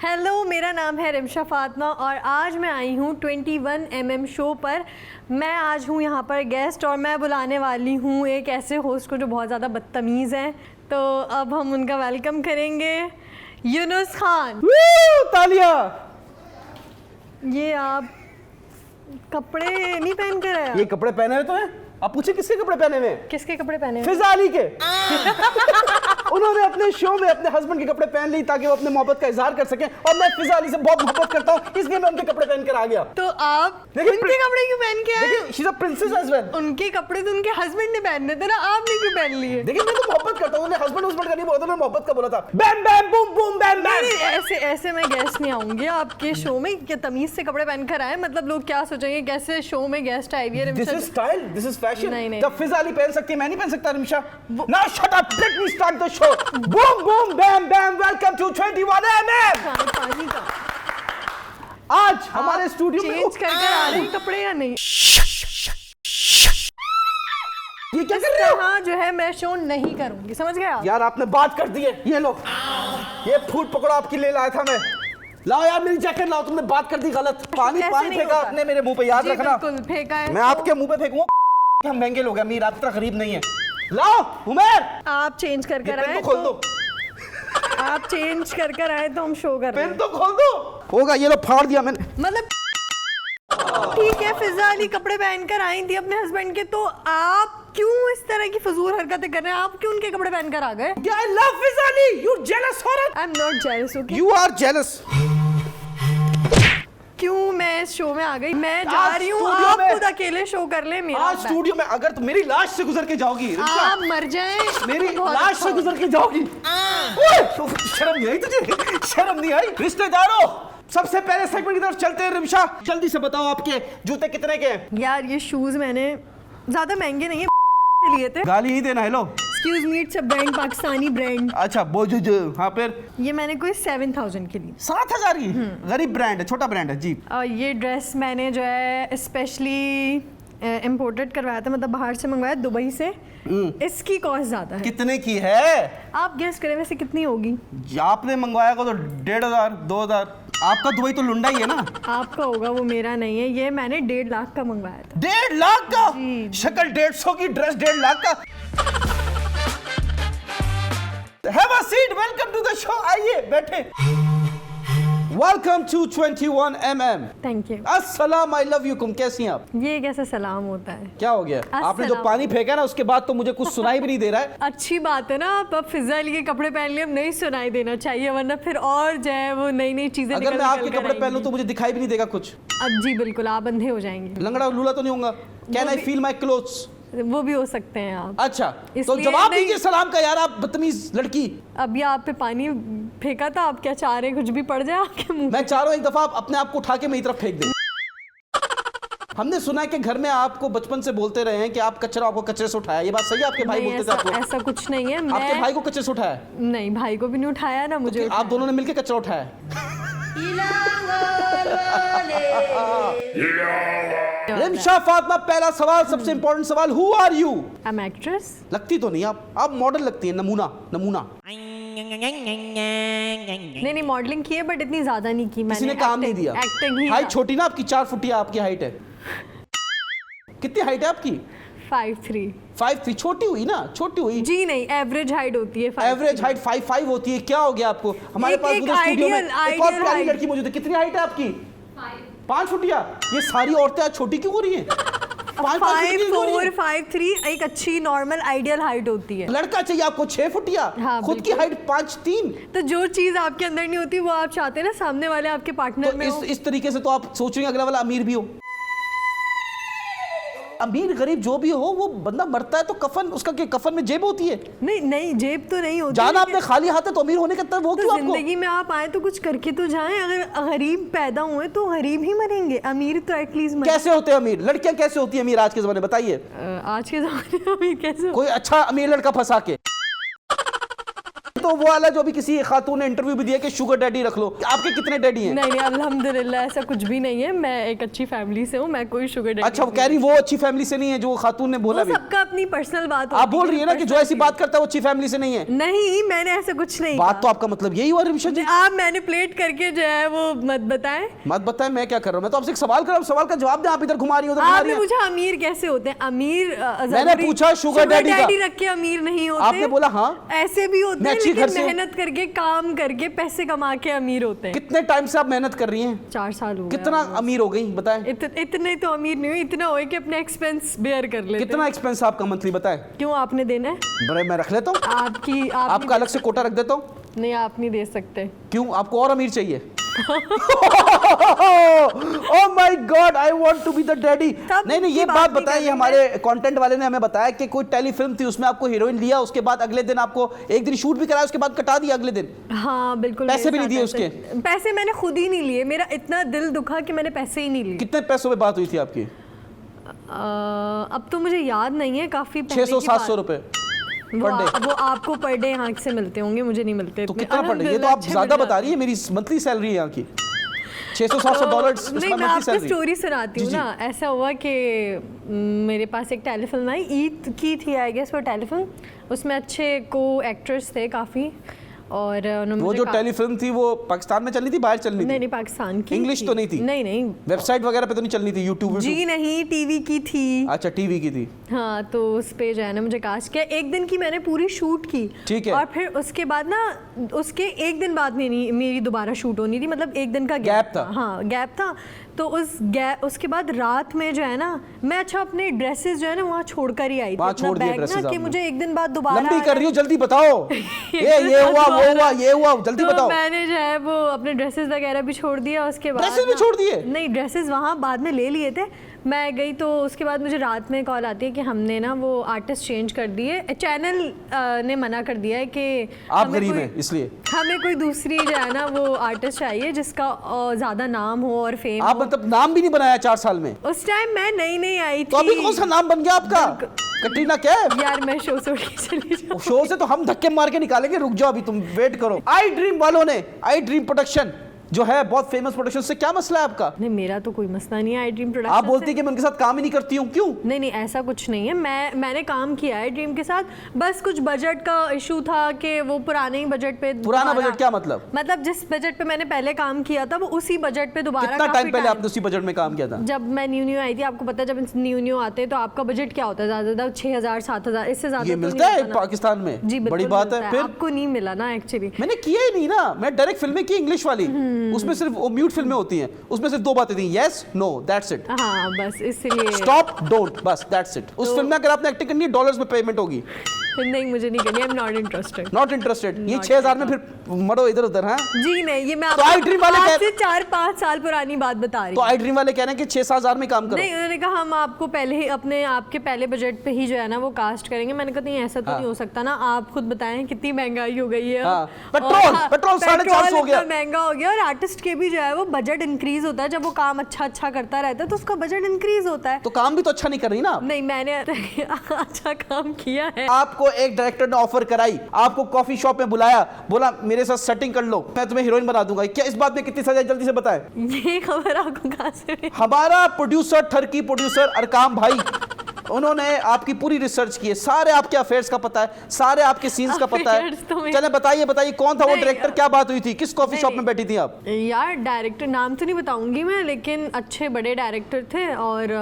Hello, मेरा नाम है रिमशा फातिमा और आज मैं आई हूँ 21mm शो पर। मैं आज हूँ यहाँ पर गेस्ट और मैं बुलाने वाली हूँ एक ऐसे होस्ट को जो बहुत ज़्यादा बदतमीज़ हैं। तो अब हम उनका वेलकम करेंगे, यूनुस खान। तालिया। ये आप कपड़े नहीं पहन कर आए? ये कपड़े पहने हुए तो हैं? आप पूछे किसके कपड़े पहने हुए? किसके कपड़े पहने हुए? फिजा अली के। उन्होंने अपने शो में अपने हस्बैंड के कपड़े पहन ली ताकि वो अपने मोहब्बत का इजहार कर सकें और मैं फिजा अली से बहुत मोहब्बत करता हूँ, इसलिए मैं उनके कपड़े पहन कर आ गया। तो आप उनके कपड़े क्यों पहन के आए? देखिए, she is a princess as well. उनके कपड़े तो उनके हस्बैंड ने पहनने थे ना, आपने क्यों पहन लिए? देखिए, मैं तो मोहब्बत करता हूँ, उन्होंने हस्बैंड का नहीं बोला था, उन्होंने मोहब्बत का बोला था। बैम बैम बूम बूम बैम बैम। ऐसे मैं गेस्ट नहीं आऊंगी आपके शो में। क्या तमीज से कपड़े पहन कर आए? मतलब लोग क्या सोचेंगे, कैसे शो में गेस्ट आई है? This is style, this is fashion. नहीं। जब फिजा अली पहन सकती है, मैं नहीं पहन सकता Rimsha. Now shut up, let me start the show. Boom boom bam bam, welcome to 21mm। पानी का आज हमारे स्टूडियो में चेंज कर आ रहे हैं कपड़े या नहीं? ये क्या कर रहे हो? हाँ, जो है मैं शो नहीं करूंगी, समझ गए आप? यार आपने बात कर दी है। ये लो, ये फूड पकड़ो, आपके लिए लाया था मैं। लाओ यार मेरी जैकेट लाओ, तुमने बात कर दी गलत। पानी ऐसे पानी नहीं फेंका होता। आपने मेरे मुंह पे, याद जी, रखना। बिल्कुल फेंका है। मैं आपके मुंह पे फेंकूंगा। हम महंगे लोग हैं, अमीर आप इतना गरीब नहीं है। लाओ उमर, आप चेंज कर ये पेन आए तो खोल दो। आप चेंज कर आए तो हम शो कर रहे पेन हैं। तो खोल दो। होगा, ये लो फाड़ दिया मैंने। मतलब ठीक है, फिजा अली कपड़े पहनकर आई थी अपने हस्बैंड के, तो आप क्यों इस तरह की फजूल हरकतें कर रहे हैं? आप क्यों उनके कपड़े पहनकर आ गए? I love Fiza Ali, you jealous औरत। I am not jealous, okay? You are jealous. क्यों मैं इस शो में आ गई? मैं जा आज रही हूँ, स्टूडियो आप में- खुद अकेले शो कर ले। मेरा आज स्टूडियो में अगर तुम मेरी लाश से गुजर के जाओगी रिमशा, आप मर जाएं, मेरी बहुत लाश अच्छा से गुजर के जाओगी। ओए, शर्म नहीं आई तुझे? शर्म नहीं आई? रिश्तेदारों, सबसे पहले सेगमेंट की तरफ चलते हैं। रिमशा, जल्दी से बताओ आपके जूते कितने के हैं? यार ये शूज मैंने ज्यादा महंगे नहीं है, से लिए थे। गाली ही देना। Hello, excuse me, it's a brand, Pakistani brand. अच्छा बोझ। हाँ, फिर ये मैंने कोई 7000 के लिए। 7000 की? गरीब ब्रांड है, छोटा ब्रांड है जी। और ये ड्रेस मैंने जो है स्पेशली इम्पोर्टेड करवाया था, मतलब बाहर से मंगवाया, दुबई से। इसकी कॉस्ट ज्यादा है। कितने की है? आप गेस करें वैसे कितनी होगी? आपने मंगवाया को तो 1500 2000। आपका दुबई तो लुंडा ही है ना। आपका होगा, वो मेरा नहीं है। ये मैंने 1.5 लाख का मंगवाया था। 1.5 लाख का? जी। शक्ल 150 की, ड्रेस 1.5 लाख का। Have a seat, welcome to the show। आइए बैठे। Welcome to 21mm। Thank you. अस्सलाम, आई लव यू कुम। कैसी हैं आप? ये कैसा सलाम होता है? क्या हो गया? आपने जो पानी फेंका ना, उसके बाद तो मुझे कुछ सुनाई भी नहीं दे रहा है। अच्छी बात है ना, आप अब फिजा अली के कपड़े पहन लिए, अब नहीं सुनाई देना चाहिए, वरना फिर और जो है वो नई नई चीजें अगर मैं आपके कपड़े पहन लूं तो मुझे दिखाई भी नहीं देगा कुछ। अब जी बिल्कुल, आप अंधे हो जाएंगे। लंगड़ा लूला तो नहीं होगा? Can I feel my clothes? वो भी हो सकते हैं आप। अच्छा, तो इसलिए जवाब नहीं- दीजिए सलाम का यार, आप बदतमीज लड़की। अभी आप पे पानी फेंका था, आप क्या चाह रहे हैं कुछ भी पड़ जाए आपके मुंह? मैं चाह रहा हूं एक दफा आप अपने आप को उठा के मेरी तरफ फेंक दें। हमने सुना है कि घर में आपको बचपन से बोलते रहे हैं कि आप कचरा, आपको कचरे से उठाया। ये बात सही है? आपके भाई नहीं, बोलते थे आपको? ऐसा कुछ नहीं है। आपके मैं भाई को कचरे से उठाया? नहीं, भाई को भी नहीं उठाया ना मुझे। आप दोनों ने मिलकर कचरा उठाया? रिमशा फातिमा, पहला सवाल, सबसे इंपॉर्टेंट सवाल, who are you? I am actress. लगती तो नहीं आप मॉडल लगती है, नमूना नमूना। नहीं, मॉडलिंग की है बट इतनी ज्यादा नहीं की मैंने। किसी ने काम नहीं दिया। एक्टिंग ही। हाइट छोटी ना आपकी, 4 फुटिया आपकी हाइट है। कितनी हाइट है आपकी? 5'3". 5'3", छोटी हुई ना, छोटी हुई। जी नहीं, एवरेज हाइट होती है 5'3". एवरेज हाइट 5'5" होती है। क्या हो गया आपको? हमारे एक- पास एक पूरे स्टूडियो में ideal एक और प्यारी height। लड़की मौजूद है। कितनी हाइट है आपकी? 5 फुटिया। ये सारी औरतें आज छोटी क्यों हो रही हैं? 5'4", 5'3" एक अच्छी नॉर्मल आइडियल हाइट होती है। लड़का चाहिए आपको 6 फुटिया। हाँ, खुद की बिल्कुल। हाइट 5'3". तो जो चीज आपके अंदर नहीं होती वो आप चाहते हैं ना सामने वाले आपके पार्टनर तो में हो। इस तरीके से तो आप सोच रहे हैं अगला वाला अमीर भी हो। अमीर गरीब जो भी हो, वो बंदा मरता है तो कफन, उसका क्या कफन में जेब होती है? नहीं, जेब तो नहीं होती। जाना आपने खाली हाथ है तो अमीर होने का तब वो तो क्यों आपको? जिंदगी में आप आए तो कुछ करके तो जाएं। अगर गरीब पैदा हुए तो गरीब ही मरेंगे, अमीर तो एटलीस्ट कैसे होते हैं अमीर? लड़कियां कैसे होती है अमीर आज के जमाने में, बताइए? आज के जमाने में अमीर कैसे हो? कोई अच्छा अमीर लड़का फंसा के। तो वो वाला जो भी किसी खातून ने इंटरव्यू भी दिया कि शुगर डैडी रख लो, आपके कितने डैडी हैं? नहीं अल्हम्दुलिल्लाह ऐसा कुछ भी नहीं है, मैं एक अच्छी फैमिली से हूँ, मैं कोई शुगर डैडी। अच्छा, वो कह रही वो अच्छी फैमिली से नहीं है जो खातून ने बोला भी। सबका अपनी पर्सनल बात। आप बोल रही है ना कि जो ऐसी बात करता है वो अच्छी फैमिली से नहीं है। नहीं, मैंने ऐसा कुछ नहीं बात तो आपका मतलब यही हुआ रिमिशा जी। आप मैनिपुलेट करके जो है वो मत बताएं। मैं क्या कर रहा हूँ? मैं तो आपसे एक सवाल कर रहा हूँ, सवाल का जवाब दें। आप इधर घुमा रही हो, आपने पूछा अमीर कैसे होते हैं? अमीर मैंने पूछा शुगर डैडी रख के अमीर नहीं होते। आपने बोला हाँ, ऐसे भी होते हैं, लेकिन मेहनत करके काम करके पैसे कमा के अमीर होते हैं। कितने टाइम से आप मेहनत कर रही हैं? 4 साल हो गए। कितना अमीर हो गई बताएं? इतने तो अमीर नहीं हुई, इतना हो कि अपने एक्सपेंस बेयर कर लेते। कितना एक्सपेंस आपका मंथली बताएं? क्यों आपने देना है? बड़े मैं रख लेता हूँ, आपका अलग से कोटा रख देता हूँ। नहीं, आप नहीं दे सकते। क्यों, आपको और अमीर चाहिए? Oh my God, I want to be the daddy। नहीं, ये बात बताइए, हमारे कंटेंट वाले ने हमें बताया कि कोई टेलीफिल्म थी, उसमें आपको हीरोइन लिया, उसके बाद अगले दिन आपको एक दिन शूट भी कराया, उसके बाद कटा दिया अगले दिन। हाँ बिल्कुल। पैसे भी नहीं दिए उसके? पैसे मैंने खुद ही नहीं लिए, मेरा इतना दिल दुखा कि मैंने पैसे ही नहीं लिए। कितने पैसों में बात हुई थी आपकी? अब तो मुझे याद नहीं है, काफी 600-700 रुपए वो आपको पर डे यहाँ से मिलते होंगे, मुझे नहीं मिलते। तो कितना पर डे? ये तो आप ज्यादा बता रही है, मेरी मंथली सैलरी है यहाँ की $600-700। नहीं, मैं आपको स्टोरी सुनाती हूँ ना। ऐसा हुआ कि मेरे पास एक टेलीफिल्म आई, ईद की थी आई गेस वो टेलीफिल्म। उसमें अच्छे को एक्टर्स थे काफ़ी, और वो जो टेलीफिल्म थी वो पाकिस्तान में चलनी थी, बाहर चलनी थी? नहीं, पाकिस्तान की। इंग्लिश तो नहीं थी? नहीं। वेबसाइट वगैरह पे तो नहीं चलनी थी? यूट्यूब? जी नहीं, टीवी की थी। अच्छा, टीवी की थी। हाँ, तो उस पे जो है ना मुझे कास्ट किया। एक दिन की मैंने पूरी शूट की। ठीक है। और फिर उसके बाद ना, उसके एक दिन बाद मेरी दोबारा शूट होनी थी, मतलब एक दिन का गैप था। हाँ, गैप था। तो उसके बाद रात में जो है ना, मैं अपने ड्रेसेस जो है ना वहाँ छोड़कर ही आई थी, अपना बैग ना, कि मुझे एक दिन बाद दोबारा। लंबी कर रही हो, जल्दी बताओ। ये हुआ, वो हुआ, ये हुआ, जल्दी बताओ। मैंने जो है वो अपने ड्रेसेस वगैरह भी छोड़ दिया। उसके बाद ड्रेसेस भी छोड़ दिए? नहीं, ड्रेसेस वहाँ बाद में ले लिए थे। मैं गई तो उसके बाद मुझे रात में कॉल आती है कि हमने ना वो आर्टिस्ट चेंज कर दिए, चैनल ने मना कर दिया है कि आप गरीब हैं इसलिए हमें कोई दूसरी जो है ना वो आर्टिस्ट चाहिए जिसका ज़्यादा नाम हो और फेम। आप मतलब नाम भी नहीं बनाया 4 साल में? उस टाइम मैं नई आई थी। तो अभी कौन सा नाम बन गया आपका? कटरीना कैफ? यार मैं शो से चली जाऊँ। शो से तो हम धक्के मार के निकालेंगे, रुक जाओ, अभी तुम वेट करो। आई ड्रीम वालों ने, आई ड्रीम प्रोडक्शन जो है बहुत फेमस प्रोडक्शन, से क्या मसला है आपका? नहीं, मेरा तो कोई मसला नहीं है आई ड्रीम प्रोडक्शन। आप बोलती है कि मैं उनके साथ काम ही नहीं करती हूँ, क्यों? नहीं, ऐसा कुछ नहीं है। मैंने काम किया है ड्रीम के साथ, बस कुछ बजट का इशू था कि वो पुराने ही बजट पे। पुराना बजट क्या मतलब? मतलब जिस बजट पे मैंने पहले काम किया था वो उसी बजट पे दोबारा। कितना टाइम पहले आपने उसी बजट में काम किया था? जब मैं न्यू आई थी, आपको पता है जब न्यू आते तो आपका बजट क्या होता है? ज्यादा 6000-7000, इससे ज्यादा ये मिलता है पाकिस्तान में? जी, बड़ी बात है। फिर आपको नहीं मिला ना? एक्चुअली मैंने किया ही नहीं ना, मैं डायरेक्ट फिल्में की इंग्लिश वाली, उसमें सिर्फ म्यूट फिल्में होती हैं, उसमें सिर्फ 2 बातें थी, यस नो, दैट्स इट। हाँ, बस इसलिए स्टॉप डोंट, बस दैट्स इट। उस फिल्म में अगर आपने एक्टिंग करनी है डॉलर्स में पेमेंट होगी। नहीं, मुझे नहीं करनी, आई am not interested. Not interested? ये 6000 में फिर मरो इधर उधर। हाँ जी नहीं, ये मैं तो आई ड्रीम वाले आज से 4-5 साल पुरानी बात बता रही हूँ। तो आई ड्रीम वाले कह रहे हैं कि 6-7 में काम करो। नहीं, उन्होंने कहा हम आपको पहले ही आपके पहले बजट पे ही जो है ना वो कास्ट करेंगे। मैंने कहा नहीं, ऐसा तो नहीं हो सकता ना, आप खुद बताएं कितनी महंगाई हो गई है। पेट्रोल 450 हो गया, महंगा हो गया। और आर्टिस्ट के भी जो है वो बजट इंक्रीज होता है, जब वो काम अच्छा करता रहता है तो उसका बजट इंक्रीज होता है। तो काम भी तो अच्छा नहीं कर रही ना? नहीं, मैंने अच्छा काम किया है। आपको एक डायरेक्टर ने ऑफर कराई, आपको कॉफी शॉप में बुलाया, बोला मेरे साथ सेटिंग कर लो, मैं तुम्हें हीरोइन बना दूंगा। क्या इस बात में कितनी सजा? जल्दी से बताएं। ये खबर आपको कहां से? हमारा प्रोड्यूसर, ठरकी प्रोड्यूसर अरकाम भाई, उन्होंने आपकी पूरी रिसर्च की है, सारे आपके अफेयर्स का पता है, सारे आपके सीन्स का पता है। चले बताइए कौन था वो डायरेक्टर, क्या बात हुई थी, किस कॉफी शॉप में बैठी थी आप? यार डायरेक्टर नाम तो नहीं बताऊंगी मैं, लेकिन अच्छे बड़े डायरेक्टर थे और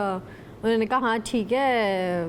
उन्होंने कहा हाँ ठीक है,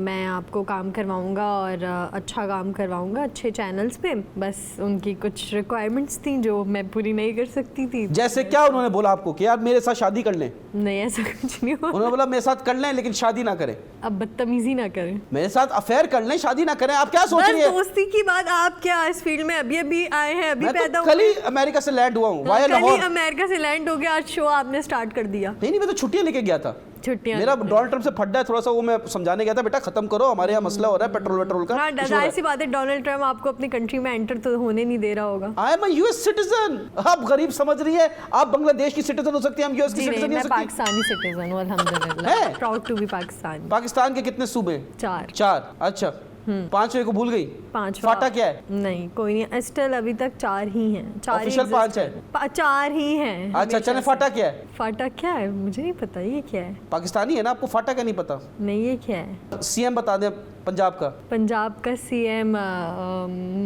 मैं आपको काम करवाऊंगा और अच्छा काम करवाऊंगा अच्छे चैनल्स पे। बस उनकी कुछ रिक्वायरमेंट्स थी जो मैं पूरी नहीं कर सकती थी। जैसे क्या उन्होंने बोला आपको कि यार मेरे साथ शादी कर लें? नहीं, ऐसा कुछ नहीं हुआ। उन्होंने बोला मेरे साथ कर लें लेकिन शादी ना करें। अब बदतमीजी ना करें, मेरे साथ अफेयर कर लें, शादी ना करें। आप क्या सोच रही हैं? दोस्ती की बात। आप क्या इस फील्ड में अभी आए हैं, अभी पैदा हुए? कल ही अमेरिका से लैंड हुआ हूँ, वाया लाहौर। अमेरिका से लैंड हो गया, आज शो आपने स्टार्ट कर दिया। नहीं, मैं तो छुट्टियां लेके गया था। छुट्टियां मेरा डोनाल्ड ट्रम्प से फड्डा है थोड़ा सा, वो मैं समझाने गया था, बेटा खत्म करो, हमारे यहाँ मसला हो रहा है पेट्रोल का। हाँ, जाहिर सी बात है डोनाल्ड ट्रम्प आपको अपनी कंट्री में एंटर तो होने नहीं दे रहा होगा। I am a US citizen. आप गरीब समझ रही है, आप बांग्लादेश की सिटीजन हो सकती है, हम यूएस की सिटीजन नहीं हो सकती। पाकिस्तानी सिटीजन हूं, अल्हम्दुलिल्लाह, proud to be Pakistani. Pakistan के कितने सूबे? 4। अच्छा, 5वें को भूल गई। 5 फाटा क्या है? नहीं कोई नहीं, स्टिल अभी तक 4 ही हैं। 4 ऑफिशियल 5 है। 4 ही हैं। अच्छा चले, फाटा क्या है? फाटा क्या है मुझे नहीं पता, ये क्या है? पाकिस्तानी है ना, आपको फाटा क्या नहीं पता? नहीं ये क्या है? सीएम बता दें पंजाब का। पंजाब का सीएम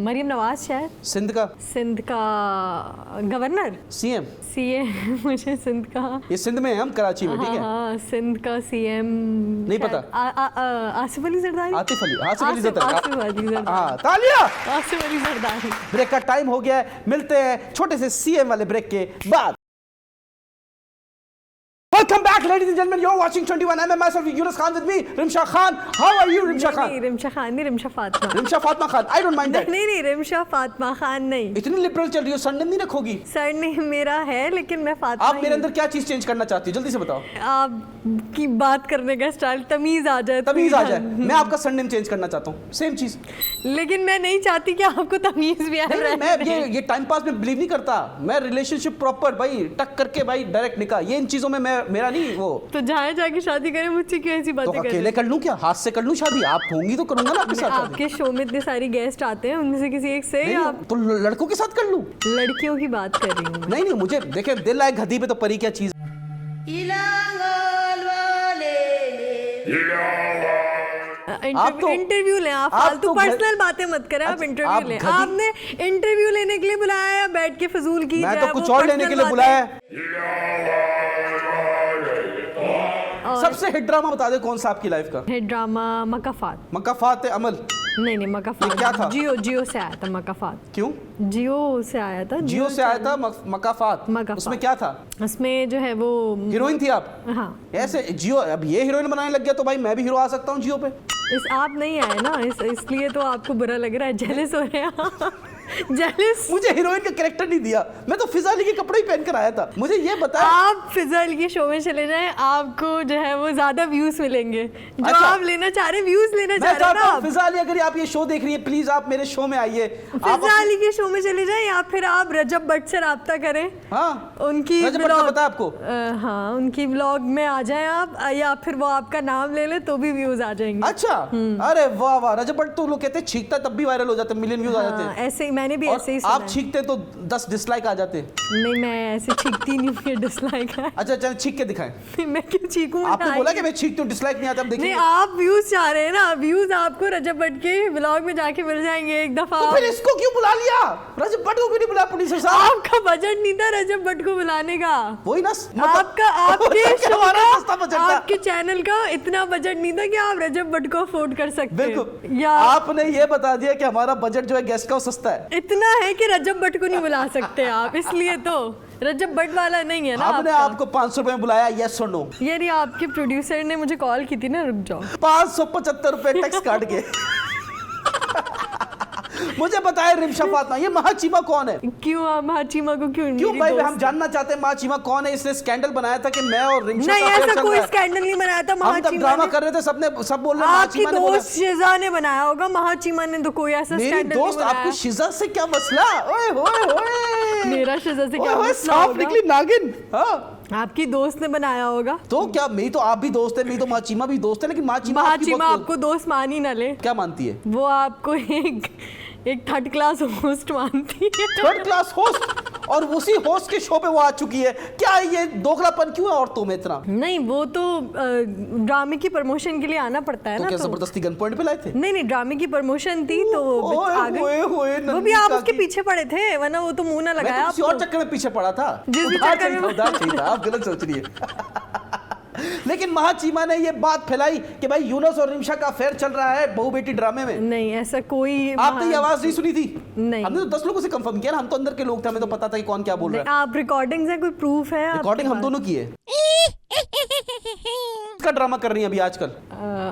मरियम नवाज शायद। सिंध का? सिंध का गवर्नर। सीएम मुझे सिंध का, ये सिंध में है, हम कराची में, ठीक है। हाँ सिंध का सीएम नहीं पता। आसिफ अली जरदारी। आसिफ अली जरदारी। आसिफ अली जरदारी। हाँ तालियां। आसिफ अली जरदारी। ब्रेक का टाइम हो गया है, मिलते हैं छोटे से सीएम वाले ब्रेक के बाद। Welcome back, ladies and gentlemen. You're watching 21mm. Myself, Yunus Khan with me, Rimsha Khan. How are you, Rimsha Khan? नहीं रिमशा खान नहीं, Rimsha Fatima. Rimsha Fatima Khan. I don't mind that. नहीं रिमशा फातिमा खान नहीं। इतनी लिबरल चल रही हो, सरनेम नहीं रखोगी? सरनेम मेरा है लेकिन मैं फातिमा। आप मेरे अंदर क्या चीज चेंज करना चाहती हो, जल्दी से बताओ। आपकी बात करने का स्टाइल, तमीज आ जाए। तमीज आ जाए। मैं आपका सरनेम चेंज करना चाहता हूँ, सेम चीज। लेकिन मैं नहीं चाहती कि आपको तमीज भी आए। मैं ये टाइम पास में बिलीव नहीं करता। मैं रिलेशनशिप प्रॉपर भाई टक करके भाई डायरेक्ट निकाह, ये इन चीजों में मैं मेरा नहीं वो। तो जहाँ जाके शादी करें, मुझसे क्यों ऐसी बातें तो कर? अकेले कर लूं क्या? हाथ से कर लूं शादी? आप होंगी तो करूंगा ना आपके साथ शादी। आपके शो में इतने सारे गेस्ट आते हैं, उनमें से किसी एक से नहीं, आप तो लड़कों के साथ कर लूं? लड़कियों की बात कर रही हूँ। नहीं मुझे देखे, दिल आए गधी पे तो परी क्या चीज। आप तो इंटरव्यू लें, आप फालतू पर्सनल बातें मत करें। आप इंटरव्यू लें। आपने इंटरव्यू लेने के लिए बुलाया या बैठ के फजूल की? मैं तो कुछ और लेने के लिए बुलाया है। सबसे हिट ड्रामा बता दे कौन सा आपकी लाइफ का? Hit drama Makafat. मकाफात अमल? नहीं मकाफात। क्या था? जियो से आया था मकाफात। क्यों? जियो से आया था। जियो से आया था मकाफात। उसमें क्या था? उसमें जो है वो हीरोइन थी आप? हाँ। ऐसे जियो अब ये हीरोइन बनाने लग गया तो भाई मैं भी हीरो आ सकता हूँ जियो पे। आप नहीं आए ना, इसलिए तो आपको बुरा लग रहा है, जेलस हो रहे हैं। जेलस। मुझे हीरोइन का कैरेक्टर नहीं दिया, मैं तो फिजा अली के कपड़े ही पहन कर आया था। मुझे ये बताया। आप फिजा अली के शो में चले जाएं, आपको जो है वो ज्यादा व्यूज मिलेंगे जो अच्छा। आप लेना चाह रहे, व्यूज लेना चाह रहे हैं। फिजा अली अगर आप ये शो देख रही है, प्लीज आप मेरे शो में आइए। फिजा अली के शो में चले जाएं या फिर आप रजब भट्ट से राब्ता करें। हाँ उनकी रजब भट्ट का पता है आपको? हाँ उनकी व्लॉग में आ जाएं आप, या फिर वो आपका नाम ले ले तो भी व्यूज आ जाएंगे। अच्छा अरे वाह वाह, रजब भट्ट तो लोग कहते हैं छींकता तब भी वायरल हो जाते हैं, मिलियन व्यूज आ जाते हैं। ऐसे ही मैंने भी ऐसे ही आप छींकते तो 10 डिसलाइक आ जाते। नहीं मैं ऐसे छींकती नहीं हूँ, डिसलाइक है। अच्छा चल छींक के दिखाएं। मैं क्यों छींकूं? आपने बोला कि मैं छींकती हूँ, डिसलाइक नहीं आता। अब देखिए नहीं आप व्यूज चाह रहे हैं ना, व्यूज आपको रजब भट्ट के व्लॉग में जाके मिल जाएंगे एक दफा। तो फिर इसको क्यों बुला लिया? रजब भट्ट को क्यों नहीं बुलाया प्रोड्यूसर साहब? आपका बजट नहीं था रजब भट्ट को बुलाने का। वही ना आपके चैनल का इतना बजट नहीं था कि आप रजब भट्ट को अफोर्ड कर सकते। बिल्कुल। आपने ये बता दिया कि हमारा बजट जो है गेस्ट का वो सस्ता है। इतना है कि रजब भट्ट को नहीं बुला सकते आप, इसलिए तो रजब भट्ट वाला नहीं है ना। आपने आपको 500 रुपए में बुलाया, यस और नो? ये नहीं, आपके प्रोड्यूसर ने मुझे कॉल की थी ना, रुक जाओ। 575 रुपए टैक्स काट के। मुझे बताए रिमशा फातिमा, ये महाचीमा कौन है? क्यों आप महाचीमा को क्यों भाई हम जानना चाहते हैं महाचीमा कौन है। इसने स्कैंडल बनाया था कि मैं और रिमशा नहीं, ऐसा कोई स्कैंडल नहीं बनाया था। महाचीमा हम ड्रामा कर रहे थे, सब बोल रहे हैं महाचीमा ने बोला। दोस्त शिजा ने बनाया होगा, महाचीमा ने तो कोई ऐसा स्कैंडल नहीं बनाया। दोस्त आपको शिजा से क्या मसला? ओए होए होए, मेरा शिजा से क्या मसला? सांप निकली नागिन। हाँ आपकी दोस्त ने बनाया होगा। तो क्या मेरी तो आप भी दोस्त है, मेरी तो महाचीमा भी दोस्त है, लेकिन महाचीमा आपको दोस्त मान ही ना ले। क्या मानती है वो? आपको एक थर्ड क्लास होस्ट मानती है। Third class host? और उसी होस्ट के शो पे वो आ चुकी है। क्या ये दोगलापन क्यों है औरतों में इतना? नहीं वो तो ड्रामे की प्रमोशन के लिए आना पड़ता है तो ना। क्या जबरदस्ती गन पॉइंट पे लाए थे? नहीं ड्रामे की प्रमोशन थी तो वो आ गए। वो भी आप उसके पीछे पड़े थे, वरना वो तो मुंह ना लगाया। किसी और चक्कर में पीछे पड़ा था, जिस भी चक्कर में। आप गलत सोच रही है। लेकिन महाचीमा ने ये बात फैलाई कि भाई यूनुस और रिमशा का अफेयर चल रहा है बहू बेटी ड्रामे में। नहीं ऐसा कोई। आपने ये आवाज नहीं सुनी थी? नहीं हमने तो 10 लोगों से कंफर्म किया ना, हम तो अंदर के लोग थे, हमें तो पता था कि कौन क्या बोल रहा है। आप रिकॉर्डिंग्स है, कोई प्रूफ है? रिकॉर्डिंग हम दोनों की है। का ड्रामा कर रही हैं अभी आजकल?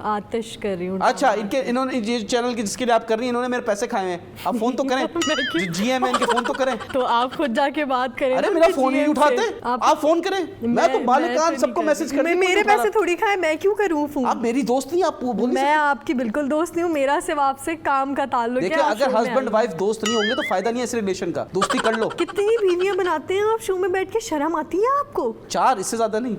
आतिश कर रही हूँ। अच्छा इन्होंने ये चैनल की जिसके लिए आप कर रही हैं, इन्होंने मेरे पैसे खाए हैं। आप फोन तो करें, जो जीएम है इनके फोन तो करें। तो आप खुद जाके बात करें। अरे मेरा फोन ही नहीं उठाते, आप फोन करें। मैं तो मालिकान सबको मैसेज कर, मेरे पैसे थोड़ी खाए, मैं क्यों करूँ फोन? आप मेरी दोस्त नहीं, आप बोल। मैं आपकी बिल्कुल दोस्त नहीं हूँ, मेरा सिर्फ आपसे काम का ताल्लुक है। देखिए अगर हस्बैंड वाइफ दोस्त नहीं होंगे तो फायदा नहीं है इस रिलेशन का, दोस्ती कर लो। कितनी बीवियां बनाते हैं आप शो में बैठ के, शर्म आती है आपको? 4, इससे ज्यादा नहीं।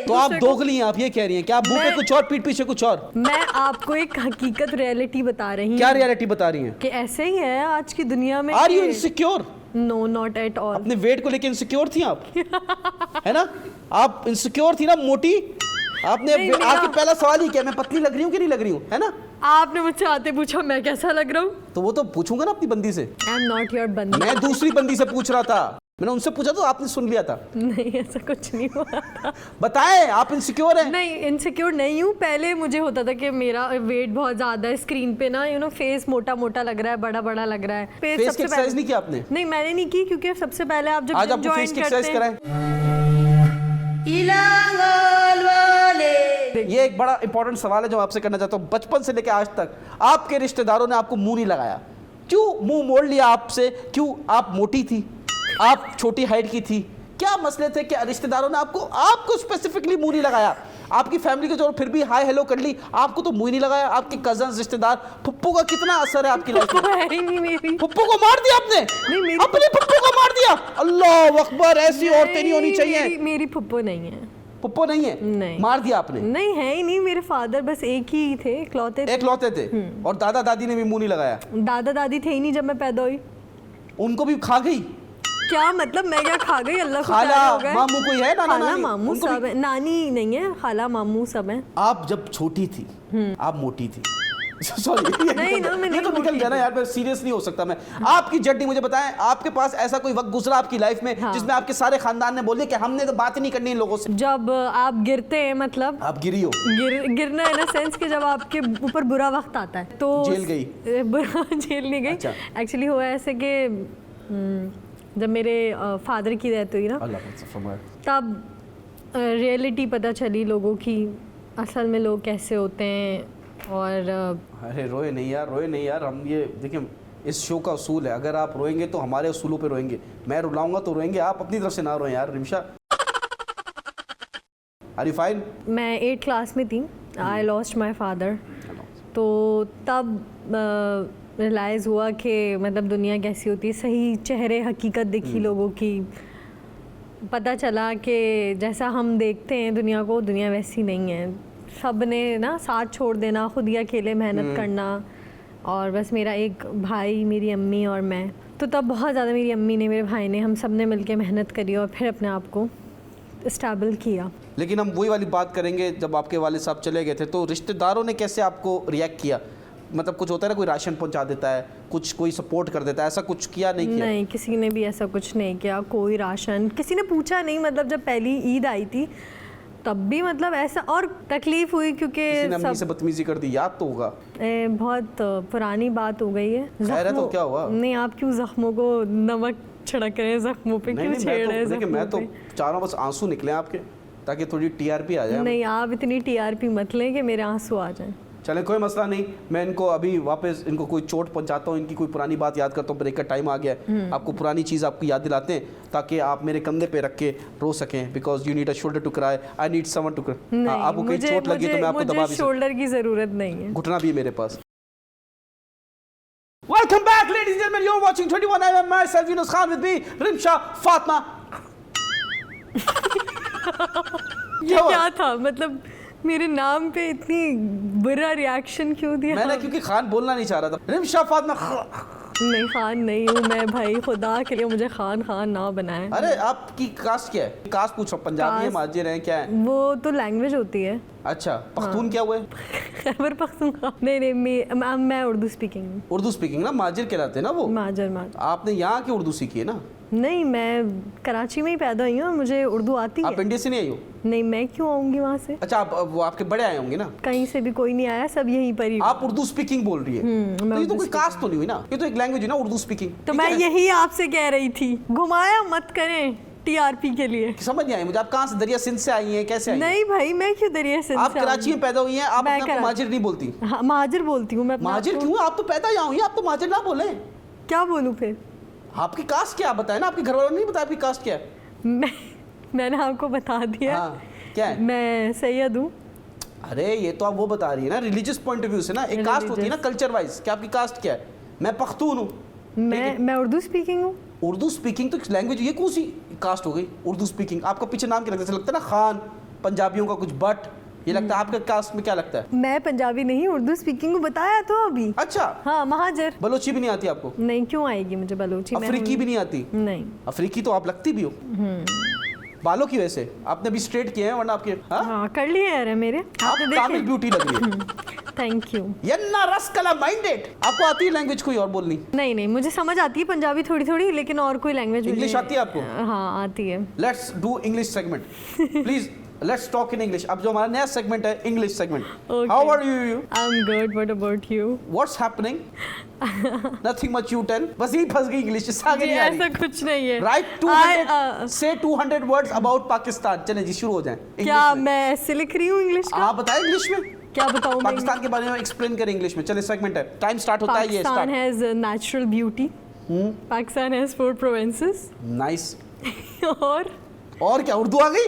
तो आप दूसरे को। दोगली हैं, आप ये कह रही हैं कि आप मुंह पे मैं- कुछ और पीठ पीछे कुछ और। मैं आपको एक हकीकत रियलिटी बता रही हूँ क्या रियलिटी बता रही हैं? कि ऐसे ही है आज की दुनिया में। Are you insecure? No, not at all. अपने वेट को लेकर इनसिक्योर थी आप? है ना, आप इनसिक्योर थी ना, मोटी। आपने नहीं, मेरा- आपके पहला सवाल ही क्या, मैं पतली लग रही हूँ कि नहीं लग रही हूँ, है ना? आपने मुझसे आते पूछा मैं कैसा लग रहा हूँ। तो वो तो पूछूंगा ना अपनी बंदी से। आई एम नॉट योर बंदी। मैं दूसरी बंदी से पूछ रहा था, मैंने उनसे पूछा तो आपने सुन लिया था। नहीं, ऐसा कुछ नहीं हुआ था। बताएं, आप इनसिक्योर हैं? नहीं, इनसिक्योर नहीं हूँ। पहले मुझे होता था कि मेरा वेट बहुत ज़्यादा है, स्क्रीन पे ना फेस मोटा मोटा लग रहा है, बड़ा बड़ा लग रहा है। फेस की एक्सरसाइज नहीं की आपने? नहीं, मैंने नहीं की, क्योंकि सबसे पहले आप जब आज आपको फेस ज्वाइन की करते एक्सरसाइज हैं। कराएं। ये एक बड़ा इंपॉर्टेंट सवाल है जो आपसे करना चाहता हूँ। बचपन से लेकर आज तक आपके रिश्तेदारों ने आपको मुंह नहीं लगाया, क्यों मुंह मोड़ लिया आपसे? क्यों? आप मोटी थी, आप छोटी हाइट की थी, क्या मसले थे कि रिश्तेदारों ने आपको स्पेसिफिकली मुंह नहीं लगाया? आपकी फैमिली के जो फिर भी हाय हेलो कर ली, आपको तो मुंह नहीं लगाया। आपके कजन्स, रिश्तेदार, फुप्पू का कितना असर है आपकी लाइफ में? वो है ही नहीं मेरी। फुप्पू को मार दिया आपने? नहीं, मेरी अपने फुप्पू को मार दिया? अल्लाह अकबर, ऐसी औरतें नहीं होनी चाहिए। मेरी फुप्पो नहीं है। फुप्पो नहीं है? नहीं। मार दिया आपने? नहीं, है ही नहीं। मेरे फादर बस एक ही थे, इकलौते थे। एक लौते थे, और दादा दादी ने भी मुंह नहीं लगाया? दादा दादी थे ही नहीं जब मैं पैदा हुई। उनको भी खा गई? क्या मतलब, मैं क्या खा गई? अल्लाह को खाला प्यारे हो गए। मामू कोई है? नाना खाला नानी? मामू उनको सब भी- है, नानी नहीं है, खाला मामू सब हैं। आप जब छोटी थी आप मोटी थी। सॉरी, नहीं ना, मैं ये तो नहीं निकल मोटी गया ना यार, मैं सीरियस नहीं हो सकता मैं। आपकी जड्डी, मुझे बताएं, आपके पास ऐसा कोई वक्त गुजरा आपकी लाइफ में हाँ। जिसमें आपके सारे खानदान ने बोले कि हमने तो बात ही नहीं करनी इन लोगों से? जब आप गिरते हैं, मतलब आप गिरी हो? गिरना इन सेंस कि जब आपके ऊपर बुरा वक्त आता है तो जेल गई? बुरा जेल नहीं गई। अच्छा। एक्चुअली हुआ ऐसे कि जब मेरे फादर की डेथ हुई ना, अल्लाह का फरमाए। तब रियलिटी पता चली लोगों की, असल में लोग कैसे होते हैं। और अरे रोए नहीं यार, रोए नहीं यार। हम ये देखिए, इस शो का उसूल है, अगर आप रोएंगे तो हमारे उसूलों पे रोएंगे। मैं रुलाऊंगा तो रोएंगे, आप अपनी तरफ से ना रोएं यार। Rimsha, are you fine? मैं 8th क्लास में थी, आई लॉस्ट माई फादर। तो तब रियलाइज़ हुआ कि मतलब दुनिया कैसी होती है, सही चेहरे हकीकत दिखी लोगों की। पता चला कि जैसा हम देखते हैं दुनिया को, दुनिया वैसी नहीं है। सब ने ना साथ छोड़ देना, खुद ही अकेले मेहनत करना, और बस मेरा एक भाई, मेरी अम्मी और मैं। तो तब बहुत ज़्यादा मेरी अम्मी ने, मेरे भाई ने, हम सब ने मिल के मेहनत करी और फिर अपने आप को स्टेबल किया। लेकिन हम वही वाली बात करेंगे, जब आपके वाले साहब चले गए थे तो रिश्तेदारों ने कैसे आपको रिएक्ट किया? मतलब कुछ होता है ना, कोई राशन पहुंचा देता है, कुछ कोई सपोर्ट कर देता है, ऐसा कुछ किया नहीं किया? नहीं, किसी ने भी ऐसा कुछ नहीं किया। कोई राशन किसी ने पूछा नहीं। मतलब जब पहली ईद आई थी तब भी मतलब ऐसा, और तकलीफ हुई क्योंकि किसी ने अम्मी से सब बदतमीजी कर दी, याद तो होगा? बहुत पुरानी बात हो गई है। खैर है तो जख्मों- क्या हुआ? नहीं, आप क्यों जख्मों को नमक छिड़क रहे हैं? जख्मों पे नहीं क्यों नहीं, छेड़ रहे हैं? देखिए मैं तो जख्मों चाह रहा हूँ बस आंसू निकले आपके, ताकि थोड़ी टीआरपी आ पे? जाए। नहीं, आप इतनी टीआरपी मत लें कि मेरे आंसू आ जाएं। चलें, कोई मसला नहीं। मैं इनको अभी वापस, इनको कोई चोट पहुंचाता हूँ, इनकी कोई पुरानी बात याद करता हूँ। ब्रेक का टाइम आ गया है, आपको पुरानी चीज़ आपको याद दिलाते हैं ताकि आप मेरे कंधे पे रख के रो सकें। Because you need a shoulder to cry, I need someone to cry. नहीं, आपको कहीं चोट लगी तो मैं आपको दबा भी सकता शोल्डर की ज़रूरत नहीं है। हूँ, घुटना भी है मेरे पास। Welcome back, ladies and gentlemen. You're watching 21mm. Myself, Yunus Khan, with me, Rimsha Fatma. ये क्या था? मतलब मेरे नाम पे इतनी बुरा रिएक्शन क्यों दिया? मैंने क्योंकि खान बोलना नहीं चाह रहा था। रिमशा फातिमा। नहीं, खान नहीं हूँ मैं भाई, खुदा के लिए मुझे खान ना बनाए। अरे आपकी कास्ट क्या है? कास्ट पूछ रहा हूँ, पंजाबी है, कास्ट- माजिर हैं, क्या है? वो तो लैंग्वेज होती है। अच्छा, पख्तून क्या हुआ है? खैबर पख्तूनख्वा। नहीं, मैं उर्दू स्पीकिंग हूँ। उर्दू स्पीकिंग ना, माजिर कहलाते हैं ना वो। माजर। आपने यहाँ की उर्दू सीखी है ना? नहीं, मैं कराची में ही पैदा हुई हूँ, मुझे उर्दू आती आप है। इंडिया से नहीं आई हो? नहीं, मैं क्यों आऊँगी वहाँ से? अच्छा, आप वो आपके बड़े आए होंगे ना? कहीं से भी कोई नहीं आया, सब यहीं पर ही। आप उर्दू स्पीकिंग बोल रही है, मैं तो ये तो उर्दू कोई कास्ट तो नहीं हुई ना, ये तो एक लैंग्वेज है ना, उर्दू स्पीकिंग। तो मैं यही आपसे कह रही थी, घुमाया मत करें टीआरपी के लिए। समझ नहीं आई मुझे, आप कहाँ से, दरिया सिंध से आई हैं, कैसे आई हैं? नहीं भाई, मैं क्यों दरिया से? आप कराची में पैदा हुई हैं, आप मैं अपने आप को माजिर नहीं बोलती? हाँ, महाजिर बोलती हूँ मैं अपने माजिर आप को। क्यों? आप तो पैदा यहाँ हुई हैं, आप तो माजिर ना बोले। क्या बोलूँ फिर? आपकी कास्ट क्या बताए ना, आपके घर वालों ने नहीं बताया आपकी कास्ट क्या है? मैंने आपको बता दिया। हाँ, क्या है? मैं सैयद हूँ। अरे ये तो आप वो बता रही है ना, रिलीजियस पॉइंट ऑफ व्यू से ना, एक कास्ट होती है ना कल्चर वाइज, कि आपकी कास्ट क्या है। मैं पख्तून हूँ, मैं उर्दू स्पीकिंग हूँ। उर्दू स्पीकिंग तो लैंग्वेज, ये कौन सी कास्ट हो गई? उर्दू स्पीकिंग। आपका पीछे नाम क्या लगता है? लगता है ना खान, पंजाबियों का कुछ बट, ये लगता है आपके कास्ट में क्या लगता है? मैं पंजाबी नहीं, उर्दू स्पीकिंग को बताया तो अभी। अच्छा, हाँ, महाजर। बलोची भी नहीं आती आपको? नहीं, क्यों आएगी मुझे बलोची? अफ्रीकी भी नहीं आती? नहीं। अफ्रीकी तो आप लगती भी हो बालों की वजह से। आपने भी स्ट्रेट किए हैं, वरना आपके हाँ कर लिए यार मेरे। आप तामिल ब्यूटी लग रही है। Thank you. यन्ना रसकला माइंडेड। आपको आती है लैंग्वेज कोई और बोलनी? नहीं, मुझे समझ आती है पंजाबी थोड़ी थोड़ी, लेकिन और कोई लैंग्वेज इंग्लिश आती है आपको? हाँ आती है। Let's do English segment please. Let's talk in English. अब जो हमारा नया सेगमेंट है, English segment. How are you? I am good, what about you? What's happening? Nothing much, you tell. बस ही फंस गई इंग्लिश, इससे आगे नहीं आ रही। ऐसा कुछ नहीं है। राइट 200 से 200 वर्ड्स अबाउट पाकिस्तान। चलें जी, शुरू हो जाएं। क्या मैं ऐसे लिख रही हूँ इंग्लिश का? आप बताएं इंग्लिश में। क्या बताऊँ? पाकिस्तान के बारे में एक्सप्लेन करें इंग्लिश में। चले, सेगमेंट है, टाइम स्टार्ट होता है। ये Pakistan has natural beauty. Pakistan has 4 provinces. Nice. और क्या उर्दू आ गई?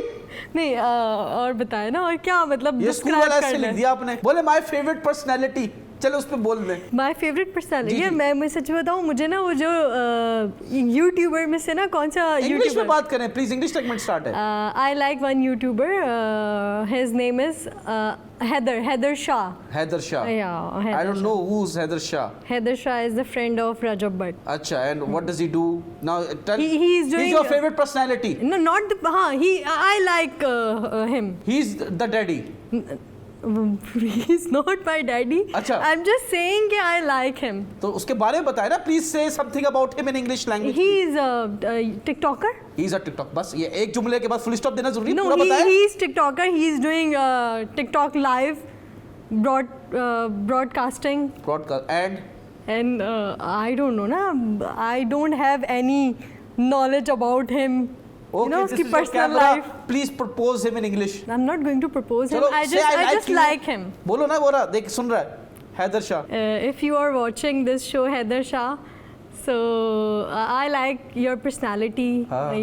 नहीं, और बताए ना, और क्या मतलब? ये स्कूल वाला ऐसे लिख दिया आपने। बोले माय फेवरेट पर्सनालिटी, चलो उस पे बोल दें। My favourite personality. मैं सच बताऊं, मुझे ना वो जो यूट्यूबर में से ना, कौन सा इंग्लिश में बात करें प्लीज, इंग्लिश सेगमेंट स्टार्ट है। I like one YouTuber, his name is Heather Shah. Heather Shah. Yeah, Heather I don't Shah. know who's Heather Shah. Heather Shah is the friend of Rajab Bhatt. Acha, and what does he do now? Tell. He's doing. He's your favorite personality. No, not the. I like him. He's the daddy. He's not my daddy. अच्छा. I'm just saying कि I like him. तो उसके बारे में बताए ना, please say something about him in English language. He is a TikToker. He's a TikTok. बस ये एक जुमले के बाद full stop देना जरूरी है? No, पूरा बताएं? he is TikToker. He is doing TikTok live broadcasting. Broadcast and I don't know ना. I don't have any knowledge about him. Okay, you know, this उसकी is personal your camera. life. Please propose him in English. I'm not going to propose him. चलो, I just like him. बोलो ना, बोला देख सुन रहा है। Heather Shah. If you are watching this show, Heather Shah, so I like your personality.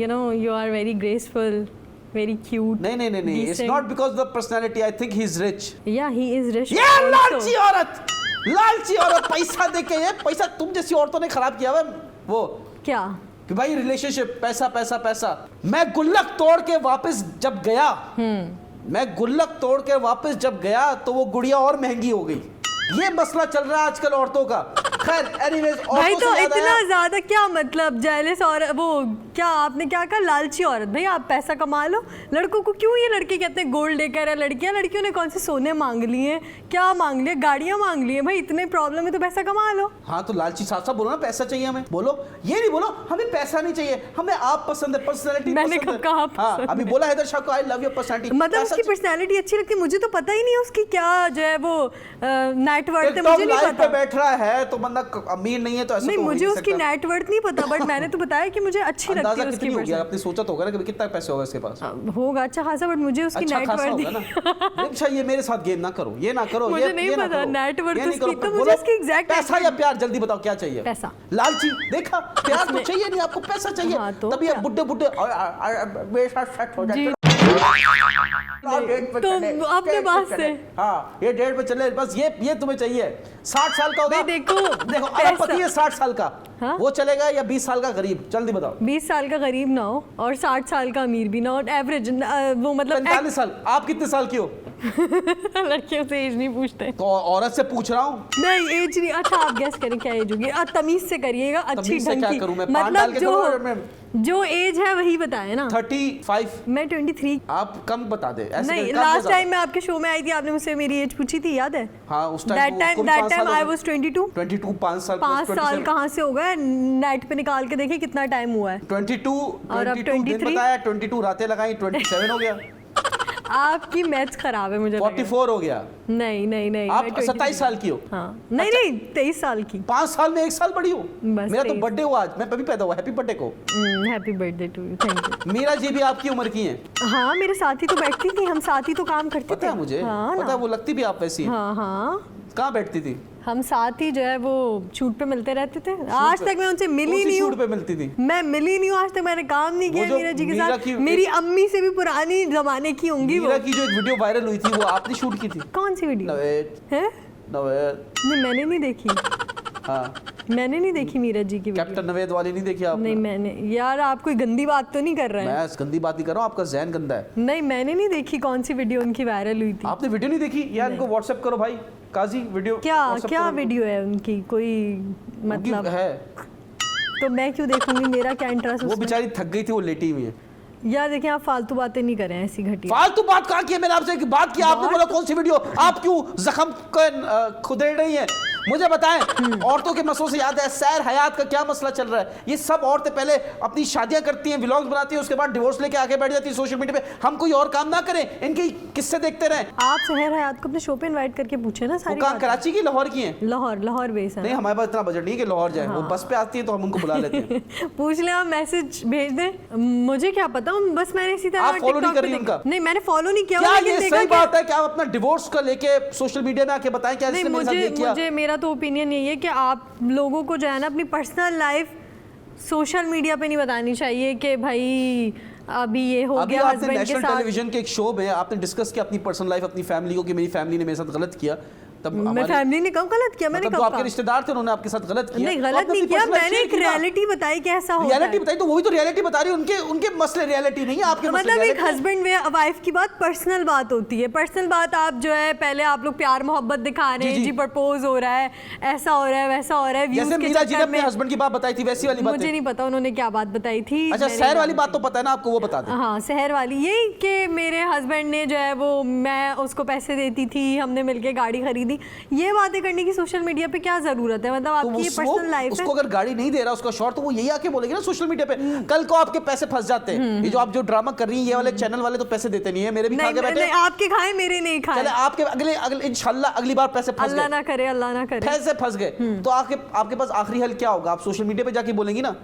You know, you are very graceful, very cute. नहीं। decent. It's not because of the personality. I think he's rich. Yeah, he is rich. ये also. लालची औरत पैसा दे के, ये पैसा तुम जैसी औरतों ने खराब किया है। वो क्या कि भाई रिलेशनशिप, पैसा पैसा पैसा। मैं गुल्लक तोड़ के वापस जब गया तो वो गुड़िया और महंगी हो गई। ये मसला चल रहा है आजकल औरतों का। खैर, एनीवेज, भाई तो इतना ज्यादा क्या मतलब जेलस? और वो क्या आपने क्या कहा, लालची औरत? भाई आप पैसा कमा लो। लड़कों को क्यों ये लड़के कहते हैं गोल्ड लेकर है? लड़कियों ने कौन से सोने मांग लिए, क्या मांग लिया, गाड़ियां मांग ली है? भाई इतने प्रॉब्लम है तो पैसा कमा लो। हाँ तो लालची साथ बोलो ना, पैसा चाहिए हमें। बोलो, ये नहीं बोलो हमें पैसा नहीं चाहिए, हमें आप पसंद है, पर्सनैलिटी। मैंने कब कहा? हाँ, अभी बोला हैदर शाह को आई लव योर पर्सनैलिटी। मतलब उसकी पर्सनैलिटी अच्छी लगती है। मुझे तो पता ही नहीं है उसकी क्या जो है वो नेटवर्थ है, मुझे नहीं पता। पे बैठ रहा है तो बंदा अमीर नहीं है तो ऐसा नहीं, तो मुझे उसकी नेटवर्थ नहीं पता, बट मैंने तो बताया कि मुझे अच्छी लगती है उसकी पर्सनैलिटी। आपने सोचा तो होगा ना कि कितना पैसे होगा इसके पास? होगा अच्छा खासा, बट मुझे उसकी नेटवर्थ। अच्छा, ये मेरे साथ गेम ना करो, ये ना करो। मुझे नहीं पता नेटवर्थ उसकी, तो मुझे उसकी एग्जैक्ट। पैसा या प्यार, जल्दी बताओ क्या चाहिए? पैसा। लालची, देखा, प्यार तो चाहिए नहीं आपको, पैसा चाहिए। तभी आप बुड्ढे मेरे साथ सेट हो जाते। तो अपने पास से हाँ, ये डेट पे चले, बस ये तुम्हें चाहिए। 60 साल का होगा। देखो अरबपति है 60 साल का। हाँ? वो चलेगा या 20 साल का गरीब? जल्दी बताओ। 20 साल का गरीब ना हो और 60 साल का अमीर भी ना हो, एवरेज वो मतलब 45 साल। आप कितने साल की हो? लड़कियों से एज नहीं पूछते तो औरत से पूछ रहा हूँ। नहीं, एज नहीं। अच्छा आप गेस करें क्या एज होगी? तमीज से करिएगा, अच्छी ढंग की। मतलब जो एज है वही बताए ना। 35। मैं 23। आप कम बता दे। नहीं, लास्ट टाइम मैं आपके शो में आई थी, आपने मुझसे मेरी एज पूछी थी, याद है? हाँ, उस time that time I was 22। 5 साल। 5 साल कहाँ से हो गए? नेट पे निकाल के देखिए कितना टाइम हुआ है। 22 दिन बताया, 22 रातें लगाई, 27 हो गया। आपकी मैथ्स खराब है मुझे। 44 हो गया। नहीं। आप 27 साल की हो? हाँ। नहीं 23 साल की। 5 साल में 1 साल बड़ी हो। मेरा तो 23 बर्थडे हुआ आज, मैं अभी पैदा हुआ। हैप्पी बर्थडे को। Happy birthday to you, thank you. Meera ji भी आपकी उम्र की हैं? हाँ, मेरे साथ ही तो बैठती थी, हम साथ ही तो काम करते थे। पता है मुझे, पता है, वो लगती भी आप वैसी। हाँ। कहाँ बैठती थी? हम साथ ही जो है वो शूट पे मिलते रहते थे। आज तक मैं उनसे मिली नहीं हूँ। शूट पे मिलती थी? मैं मिली नहीं हूँ आज तक, मैंने काम नहीं किया मीरा जी के साथ। मेरी अम्मी से भी पुरानी जमाने की होंगी वो। मीरा की जो एक वीडियो वायरल हुई थी वो आपने शूट की थी? कौन सी वीडियो है? नहीं, मैंने नहीं देखी। हाँ, मैंने नहीं देखी मीरज जी की वीडियो। कैप्टन नवेद वाली नहीं देखी आपने? नहीं मैंने, यार आप कोई गंदी बात तो नहीं कर रहे हैं? मैं गंदी बात नहीं कर रहा हूँ, आपका जहन गंदा है। नहीं मैंने नहीं देखी। कौन सी वीडियो उनकी वायरल हुई थी? आपने वीडियो नहीं देखी यार? इनको व्हाट्सएप करो भाई, काजी वीडियो क्या वीडियो है उनकी? कोई मतलब है तो मैं क्यों देखूंगी? मेरा क्या इंटरेस्ट? वो बेचारी थक गई थी, वो लेटी हुई है। यार देखिए आप फालतू बातें नहीं करें, ऐसी घटिया फालतू बात कहाँ की है? मैंने आपसे एक बात की, आपने बोला कौन सी वीडियो? आप क्यों जख्म खुदेड़ रही हैं? मुझे बताएं, औरतों के मसलों से याद है, सैर हयात का क्या मसला चल रहा है? ये सब औरतें पहले अपनी शादियां करती हैं, व्लॉग्स बनाती हैं, उसके बाद डिवोर्स लेके आगे बैठ जाती है सोशल मीडिया पे। हम कोई और काम ना करें, इनकी किस्से देखते रहें। आप सहर हयात को अपने शो पे इनवाइट करके पूछे ना सारी बातें। कराची की, लाहौर की हैं? लाहौर बेस है। नहीं हमारे पास इतना बजट नहीं है कि लाहौर जाए। वो बस पे आती है तो हम उनको बुला लेते हैं। पूछ ले, आप मैसेज भेज दें, मुझे क्या पता। बस मैंने इसी तरह आप फॉलो नहीं कर रही उनका? नहीं मैंने फॉलो नहीं किया। क्या ये सही बात है कि आप अपना डिवोर्स का लेके सोशल मीडिया में आके बताएं क्या? मुझे मेरा तो ओपिनियन यही है कि आप लोगों को जो है ना अपनी पर्सनल लाइफ सोशल मीडिया पे नहीं बतानी चाहिए कि भाई अभी ये हो गया हस्बैंड के साथ। नेशनल टेलीविजन के एक शो में आपने डिस्कस किया अपनी पर्सनल लाइफ, अपनी फैमिली को, कि मेरी फैमिली ने मेरे साथ गलत किया। तब मैं फैमिली ने कब गलत किया? मैंने मतलब कब? आपके रिश्तेदार थे, उन्होंने आपके साथ गलत किया? नहीं गलत नहीं किया, मैंने एक रियलिटी बताई कि ऐसा होता है। रियलिटी बताई तो वो भी तो रियलिटी बता रही है। उनके मसले रियलिटी नहीं है, आपके मसले। मतलब एक हस्बैंड वाइफ की बात पर्सनल बात होती है। पर्सनल बात आप जो है पहले आप लोग प्यार मोहब्बत दिखा रहे हैं, जी प्रपोज हो रहा है, ऐसा हो रहा है, वैसा हो रहा है। जैसे मीरा जी ने अपने हस्बैंड की बात बताई थी वैसी वाली बात मुझे नहीं पता उन्होंने क्या बात बताई थी। अच्छा शहर वाली बात तो पता है ना आपको, वो बता दें। हाँ शहर वाली यही कि मेरे हस्बैंड ने जो है वो, मैं उसको पैसे देती थी, हमने मिलके गाड़ी खरीदी। ये बातें करने की सोशल मीडिया पे क्या जरूरत है? मतलब आपकी पर्सनल लाइफ है। उसको अगर गाड़ी नहीं दे रहा उसका शौहर, तो वो यही आके बोलेगी ना सोशल मीडिया पे। कल को आपके पैसे फंस जाते हैं। ये जो आप जो ड्रामा कर रही हैं, ये वाले चैनल वाले तो पैसे देते नहीं है, मेरे भी खा के बैठे। आपके खाए मेरे नहीं खाए। चले आपके अगले इंशाल्लाह अगली बार पैसे फंस गए, अल्लाह ना करे, अल्लाह ना करे, पैसे फंस गए तो आपके पास आखिरी हल क्या होगा? आप सोशल मीडिया पे जाके बोलेंगी ना।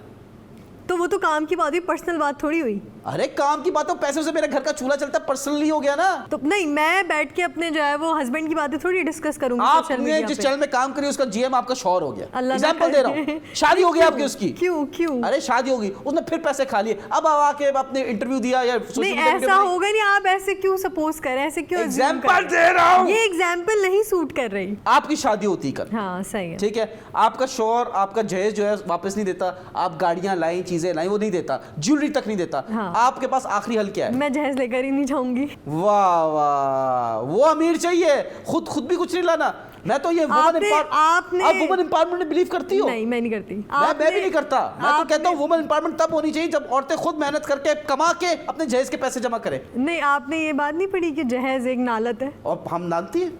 तो वो तो काम की बात हुई, पर्सनल बात थोड़ी हुई। अरे काम की बात हो, पैसे से मेरे घर का चूल्हा चलता है, पर्सनली हो गया ना। तो नहीं मैं बैठ के अपने जो है वो हस्बैंड की बातें थोड़ी डिस्कस करूंगी सोशल आपने मीडिया जिस पे। चैनल में काम करी उसका जीएम आपका शौहर हो गया। एग्जांपल दे रहा हूँ, शादी हो गई आपकी उसकी। क्यों? अरे शादी होगी, उसने फिर पैसे खा लिए, अब आके आपने इंटरव्यू दिया या सोशल नहीं मीडिया ऐसा होगा नहीं। आप ऐसे क्यों सपोज करें, ऐसे क्यों एग्जांपल दे रहा हूँ? ये एग्जांपल नहीं सूट कर रही। आपकी शादी होती है कल, हाँ सही है, ठीक है, आपका शौहर आपका जहेज जो है वापस नहीं देता, आप गाड़ियां लाई, चीजें लाई, वो नहीं देता, ज्वेलरी तक नहीं देता। हाँ। आपके पास आखिरी हल क्या है? मैं जहेज लेकर ही नहीं जाऊंगी। वाह वाह, वो अमीर चाहिए, खुद भी कुछ नहीं लाना। मैं तो ये आप वुमन एम्पावरमेंट में बिलीव करती हो? नहीं मैं नहीं करती। मैं भी नहीं करता। मैं तो कहता हूँ वुमन एम्पावरमेंट तब होनी चाहिए जब औरतें खुद मेहनत करके कमा के अपने जहेज के पैसे जमा करें। नहीं आपने ये बात नहीं पढ़ी कि जहेज एक नालत है? और हम नानती हैं।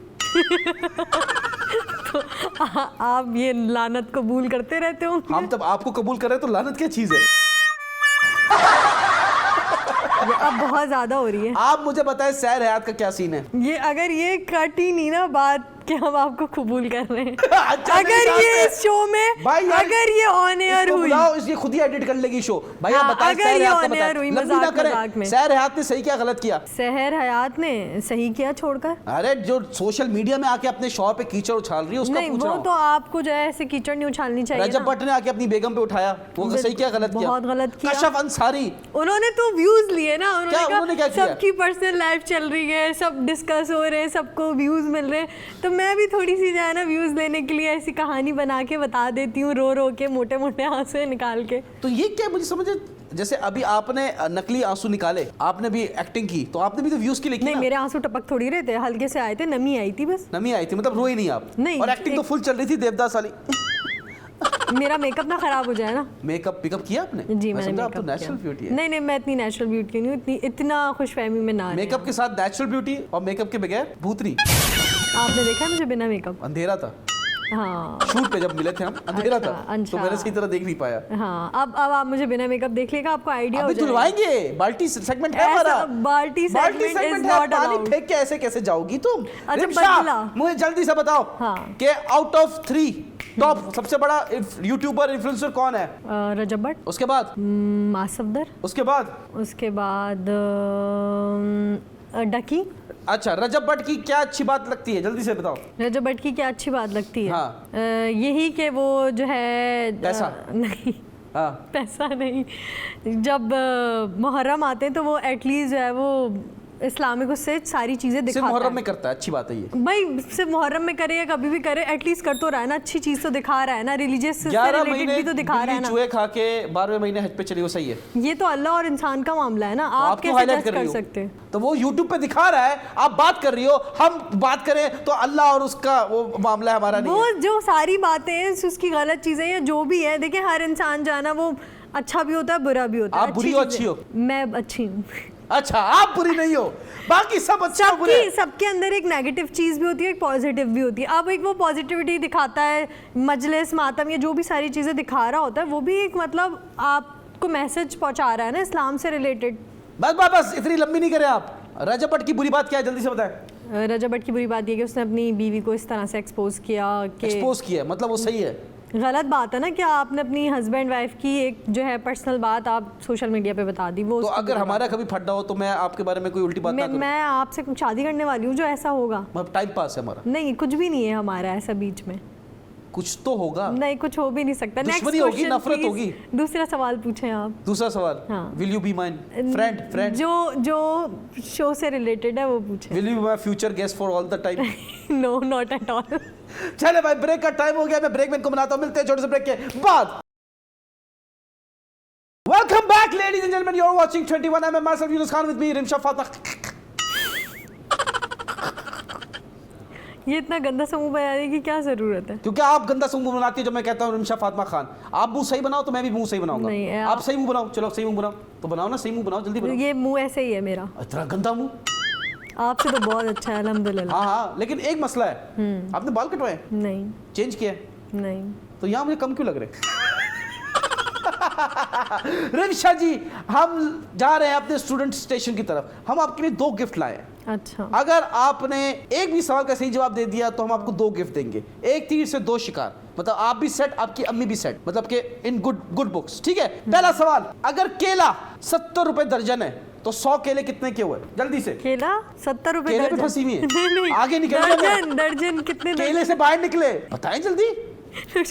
तो आप ये लानत कबूल करते रहते हो। हम तब आपको कबूल कर रहे हैं तो लानत क्या चीज है? अब बहुत ज्यादा हो रही है। आप मुझे बताएं सैर हयात का क्या सीन है? ये अगर ये कट ही नहीं ना बात कि हम आपको कबूल कर रहे हैं। अच्छा अगर ये इस शो में भाई अगर ये ऑन एयर हुई, इसलिए खुद ही एडिट कर लेगी शो। भाई हाँ, आप बताएं अगर ये ऑन एयर हुई मजाक में, सैर हयात ने सही क्या गलत किया? सहर हयात ने सही किया छोड़कर। अरे जो सोशल मीडिया में आके अपने शौहर पे कीचड़ उछाल रही है उसका नहीं, पूछ रहा हूं। वो तो आपको जो है ऐसे कीचड़ नहीं उछालनी चाहिए। रजब भट्ट ने आके अपनी बेगम पे उठाया, वो सही क्या गलत किया? बहुत गलत किया। कशफ अंसारी, उन्होंने तो व्यूज लिए ना, उन्होंने क्या किया? सबकी पर्सनल लाइफ चल रही है, सब डिस्कस हो रहे हैं, सबको व्यूज मिल रहे हैं, तो मैं भी थोड़ी सी जो है ना व्यूज लेने के लिए ऐसी कहानी बना के बता देती हूँ, रो के मोटे मोटे आंसू निकाल के। तो ये क्या मुझे समझे, जैसे अभी आपने नकली आंसू निकाले, आपने भी एक्टिंग की, तो आपने भी तो व्यूज की लिखी। नहीं मेरे आंसू टपक थोड़ी रहे थे, हल्के से आए थे, नमी आई थी बस। नमी आई थी मतलब रोई नहीं आप? नहीं। और एक्टिंग तो फुल चल रही थी देवदास वाली। मेरा मेकअप ना खराब हो जाए ना। मेकअप पिकअप किया आपने? जी मैंने मेकअप मेकअप नेचुरल ब्यूटी है। नहीं मैं इतनी नेचुरल ब्यूटी नहीं हूँ, इतना खुशफहमी में ना। मेकअप के साथ नेचुरल ब्यूटी और मेकअप के बगैर भूतनी। आपने देखा मुझे बिना मेकअप? अंधेरा था। हाँ शूट पे जब मिले थे हम अंधेरा था, तो मैंने सही तरह देख नहीं पाया। हाँ अब आप मुझे बिना मेकअप देख लेगा, आपको आइडिया हो जाएगा। धुलवाएंगे, बाल्टी सेगमेंट है हमारा। बाल्टी सेगमेंट इज नॉट अलाउड। पानी फेंक के ऐसे कैसे जाओगी तुम? अच्छा रिम्शा, मुझे जल्दी से बताओ कि आउट ऑफ 3 टॉप सबसे बड़ा यूट्यूबर इन्फ्लुएंसर कौन है? रजब भट्ट, उसके बाद मासफदर, उसके बाद डकी। अच्छा रजब भट्ट की क्या अच्छी बात लगती है, जल्दी से बताओ। रजब भट्ट की क्या अच्छी बात लगती है? हाँ। यही कि वो जो है पैसा नहीं। हाँ। पैसा नहीं, जब मुहर्रम आते हैं तो वो एटलीस्ट जो है वो इस्लामिक उससे सारी चीजें सिर्फ दिखाता मुहर्रम है। में करता है, अच्छी बात है ये। भाई सिर्फ मुहर्रम में करे या कभी भी करे, एटलीस्ट कर तो रहा है ना, अच्छी चीज तो दिखा रहा है ना, रिलीजियस से 11 रिलेटेड महीने भी तो दिखा रहा है बिल्ली ना। चूहे खा के 12वें महीने हज पे चली, वो सही है। ये तो अल्लाह और इंसान का मामला है ना, तो आप क्यों कैसे हाईलाइट जज कर रही कर हो? सकते हैं? तो वो YouTube पे दिखा रहा है, आप बात कर रही हो, हम बात करें तो अल्लाह और उसका वो मामला है, हमारा नहीं वो है। जो सारी बातें हैं उसकी गलत चीजें या जो भी है, देखिए हर इंसान जो है ना वो अच्छा भी होता है बुरा भी होता है। आप बुरी हो, अच्छी हो? मैं अच्छी हूँ। अच्छा, आप बुरी नहीं हो, बाकी सब अच्छे हो, बुरे। सबके अंदर एक नेगेटिव चीज भी होती है, एक पॉजिटिव भी होती है। अब एक वो पॉजिटिविटी दिखाता है, मजलिस मातम या जो भी सारी चीजें दिखा रहा होता है, वो भी एक मतलब आपको मैसेज पहुंचा रहा है ना इस्लाम से रिलेटेड। बस बस बस, इतनी लंबी नहीं करें आप। रजब भट्ट की बुरी बात क्या है, जल्दी से बताएं। रजब भट्ट की बुरी बात ये कि उसने अपनी बीवी को इस तरह से एक्सपोज किया कि एक्सपोज किया, मतलब वो सही है। गलत बात है ना कि आपने अपनी हस्बैंड वाइफ की एक जो है पर्सनल बात आप सोशल मीडिया पे बता दी। वो तो अगर हमारा कभी फड्डा हो तो मैं आपके बारे में कोई उल्टी बात ना करूं। मैं आपसे शादी करने वाली हूँ, जो ऐसा होगा। मतलब टाइम पास है हमारा, नहीं कुछ भी नहीं है हमारा ऐसा बीच में, कुछ तो होगा। नहीं कुछ हो भी नहीं सकता। दुश्मनी होगी, नफरत होगी। दूसरा सवाल पूछें आप। दूसरा सवाल, हाँ। Will you be mine friend? जो शो से रिलेटेड है वो पूछें। Will you be my future guest for all the time? No not at all. चले भाई, ब्रेक का टाइम हो गया, मैं ब्रेक में इनको बनाता हूं, मिलते हैं छोटे से ब्रेक के बाद। Welcome back ladies and gentleman, you are watching 21 mm myself Yunus Khan with me Rimsha Fatima. ये इतना गंदा सा मुंह बनाने की क्या जरूरत है? क्योंकि आप गंदा सा मुंह बनाती है जब मैं कहता हूँ रिमशा फातिमा खान। आप मुंह सही बनाओ तो मैं भी मुंह सही बनाऊंगा। नहीं, आप सही मुंह बनाओ, चलो सही मुंह बनाओ, तो बनाओ ना, सही मुंह बनाओ, जल्दी बनाओ। ये मुंह ऐसे ही है मेरा। इतना गंदा मुंह? आपसे तो बहुत अच्छा है अल्हम्दुलिल्लाह। हाँ हाँ, लेकिन एक मसला है, आपने बाल कटवाए? नहीं चेंज किया? नहीं। तो यहाँ मुझे कम क्यों लग रहे? रिमशा जी, हम जा रहे हैं अपने स्टूडेंट स्टेशन की तरफ। हम आपके लिए 2 गिफ्ट लाए हैं। अच्छा, अगर आपने एक भी सवाल का सही जवाब दे दिया तो हम आपको 2 गिफ्ट देंगे। एक तीर से 2 शिकार, मतलब आप भी सेट, आपकी अम्मी भी सेट, मतलब के इन गुड बुक्स। ठीक है, पहला सवाल, अगर केला 70 रुपए दर्जन है तो 100 केले कितने के हुए? जल्दी से। केला 70 रुपए केले पे दर्जन? फंसी हुई है। नहीं, आगे निकल जाओ। दर्जन कितने? केले से बाहर निकले, बताएं जल्दी।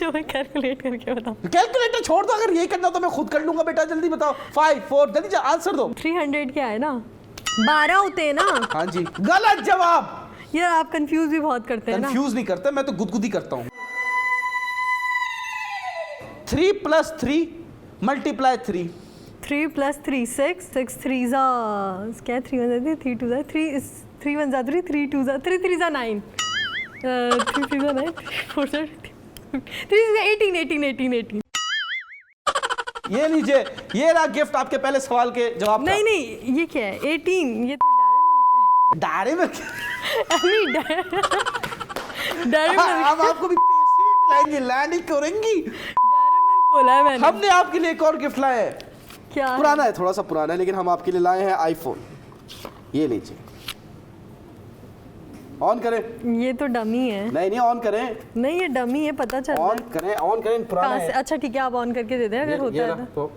मैं कैलकुलेट करके बताओ। कैलकुलेटर छोड़ दो, अगर यही करना तो मैं खुद कर लूंगा बेटा, जल्दी बताओ। 5 4, जल्दी आंसर दो। 300 क्या है ना, 12 होते हैं ना। हाँ जी, गलत जवाब। यार आप कंफ्यूज भी बहुत करते हैं ना। कंफ्यूज नहीं करते, मैं तो गुदगुदी करता हूँ। 3 + 3 × 3। 3 + 3 6 6 3 जा क्या 3 1 जा 3 2 जा 3 1 जा 3 3 2 जा 3 3 जा 9 3 3 जा 9 4 जा 3 जा 18। ये लीजिए, ये रहा गिफ्ट आपके पहले सवाल के जवाब का। नहीं ये क्या है 18? ये तो डायरी में डायरी हम आपको भी पेस्ट्री भी पिलाएंगे, लैंड ही करेंगी। बोला है मैंने। हमने आपके लिए एक और गिफ्ट लाया है। क्या पुराना है, थोड़ा सा पुराना है, लेकिन हम आपके लिए लाए हैं आईफोन। ये लीजिए, ऑन करें। ये तो डमी है। नहीं ऑन करें। नहीं ये डमी है, पता चल रहा ऑन है। करें, पुराना कहाँ से? है। अच्छा ठीक है, आप ऑन करके दे दें अगर होता है तो।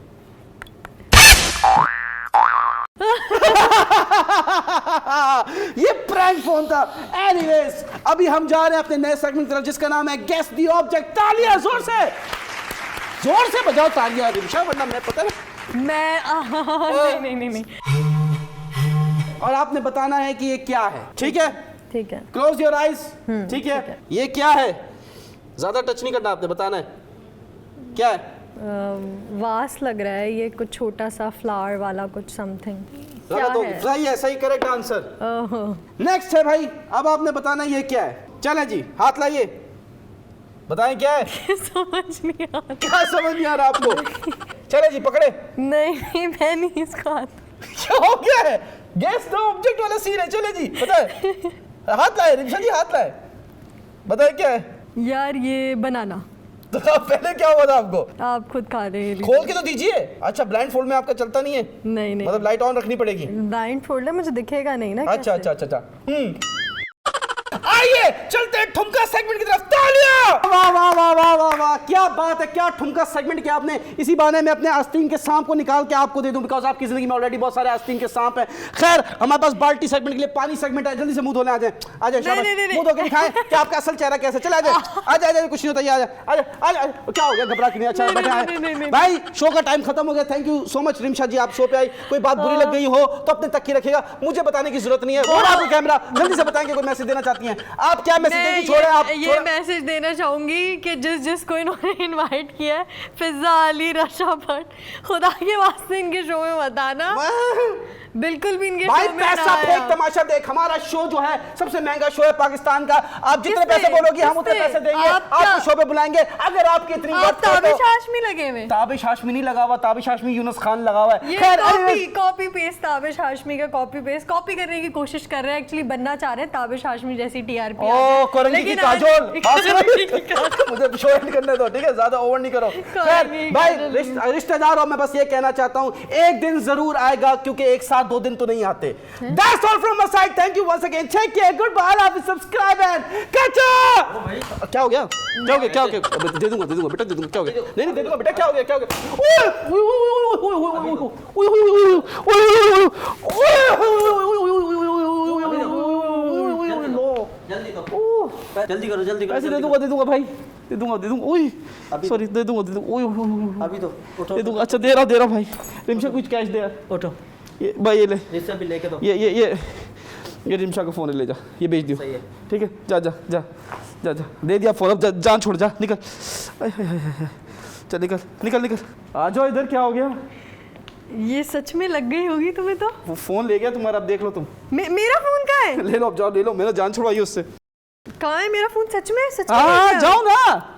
ये प्रैंक फोन था। एनीवेज, अभी हम जा रहे हैं अपने नए सेगमेंट की तरफ, जिसका नाम है गेस द ऑब्जेक्ट। तालियां जोर से बजाओ तालियां रिमशा, वरना मैं पता है मैं नहीं। और आपने बताना है कि ये क्या है, ठीक है? ठीक है। Close your eyes. ठीक है, ये क्या है? ज्यादा टच नहीं करना, आपने बताना है क्या है। वास लग रहा है ये, कुछ छोटा सा फ्लावर वाला कुछ समथिंग। सही है, सही करेक्ट आंसर। नेक्स्ट है भाई, अब आपने बताना है ये क्या है। चले जी, हाथ लाइए, बताएं क्या है। समझ नहीं आ रहा। क्या समझ नहीं आ रहा आपको? चले जी, पकड़े। नहीं मैं नहीं इसको हाथ। क्या हो गया है? गेस द ऑब्जेक्ट वाला सीन है। चले जी, बताए। हाथ लाए रिमशा जी, हाथ लाए, बताए क्या है। यार ये बनाना। तो पहले क्या हुआ था आपको? आप खुद खा रहे हैं। खोल के तो दीजिए। अच्छा, ब्लाइंड फोल्ड में आपका चलता नहीं है? नहीं मतलब लाइट ऑन रखनी पड़ेगी। ब्लाइंड फोल्ड है, मुझे दिखेगा नहीं ना। अच्छा। आइए चलते हैं ठुमका सेगमेंट की तरफ। तालियां! वाह वाह वाह वाह वाह वाह, क्या बात है, क्या ठुमका सेगमेंट किया आपने। इसी बहाने में अपने आस्तीन के सांप को निकाल के आपको दे दूं, बिकॉज आपकी जिंदगी में ऑलरेडी बहुत सारे आस्तीन के सांप हैं। खैर हमारे पास बाल्टी सेगमेंट के लिए पानी सेगमेंट है, जल्दी से मुंह धोने आ जाए। आ जाए शाबाश, मुंह धो के दिखाएं कि आपका असल चेहरा कैसा। चला आ जाए, आ जाए, कुछ नहीं होता, आ जाए आ जाए आ जाए। क्या हो गया, घबरा क्यों नहीं? अच्छा बैठे हैं भाई, शो का टाइम खत्म हो गया। Thank you so much Rimsha ji, आप शो पे आई। कोई बात बुरी लग गई हो तो अपने तक ही रखिएगा, मुझे बताने की जरूरत नहीं है। और आपको कैमरा जल्दी से बताएंगे, कोई मैसेज देना चाहती हैं आप? क्या मैसेज देंगी? छोड़े आप, ये मैसेज देना चाहूंगी कि जिसको इन्होंने इनवाइट किया है, फिजा अली, रशा भट्ट, खुदा के वास्ते इनके शो में मत आना, बिल्कुल भी इनके भाई शो में पैसा फेंक तमाशा देख। हमारा शो जो है सबसे महंगा शो है पाकिस्तान का। आप जितने पैसे बोलोगे हम उतने पैसे देंगे, आपको शो पे बुलाएंगे। अगर आपकी इतनी आप ताबिश हाशमी लगे हुए। ताबिश हाशमी नहीं लगा हुआ, ताबिश हाशमी यूनुस खान लगा हुआ है। खैर कॉपी पेस्ट, ताबिश हाशमी का कॉपी पेस्ट कॉपी करने की कोशिश कर रहे हैं, एक्चुअली बनना चाह रहे हैं ताबिश हाशमी जैसी टीआरपी। ओ कोरंगी की काजोल, मुझे शो एंड करने दो, ठीक है, ज्यादा ओवर नहीं करो। खैर भाई रिश्तेदारों, मैं बस ये कहना चाहता हूं, एक दिन जरूर आएगा, क्योंकि एक साथ 2 दिन तो नहीं आते। That's all from my side. Thank you once again. Take care. Goodbye. Love you. Subscribe and catch up. क्या हो गया? क्या हो गया? क्या हो गया? दे दूंगा बेटा, दे दूंगा। क्या हो गया? नहीं दे दूंगा बेटा। क्या हो गया? क्या हो गया? जल्दी करो जल्दी करो। पैसे दे दूंगा भाई, दे दूंगा। ओए सॉरी, दे दूंगा। ओए अभी तो उठो, दे दूंगा। अच्छा दे रहा भाई। रिमशा कुछ कैश दे यार। उठो, ये भाई, ये ले, रिश्ता भी लेके दो। ये रिमशा का फोन है, ले जा, ये भेज दियो। सही है। ठीक है, जा दे दिया फोन। अब जान छोड़, जा निकल। चल निकल। आ जाओ इधर। क्या हो गया? ये सच में लग गई होगी तुम्हें तो। वो फोन ले गया तुम्हारा, अब देख लो तुम। मेरा फोन कहाँ है? ले लो, अब जाओ ले लो, मेरा जान छुड़वाइए उससे। कहाँ है मेरा फोन? सच में हाँ जाओ ना।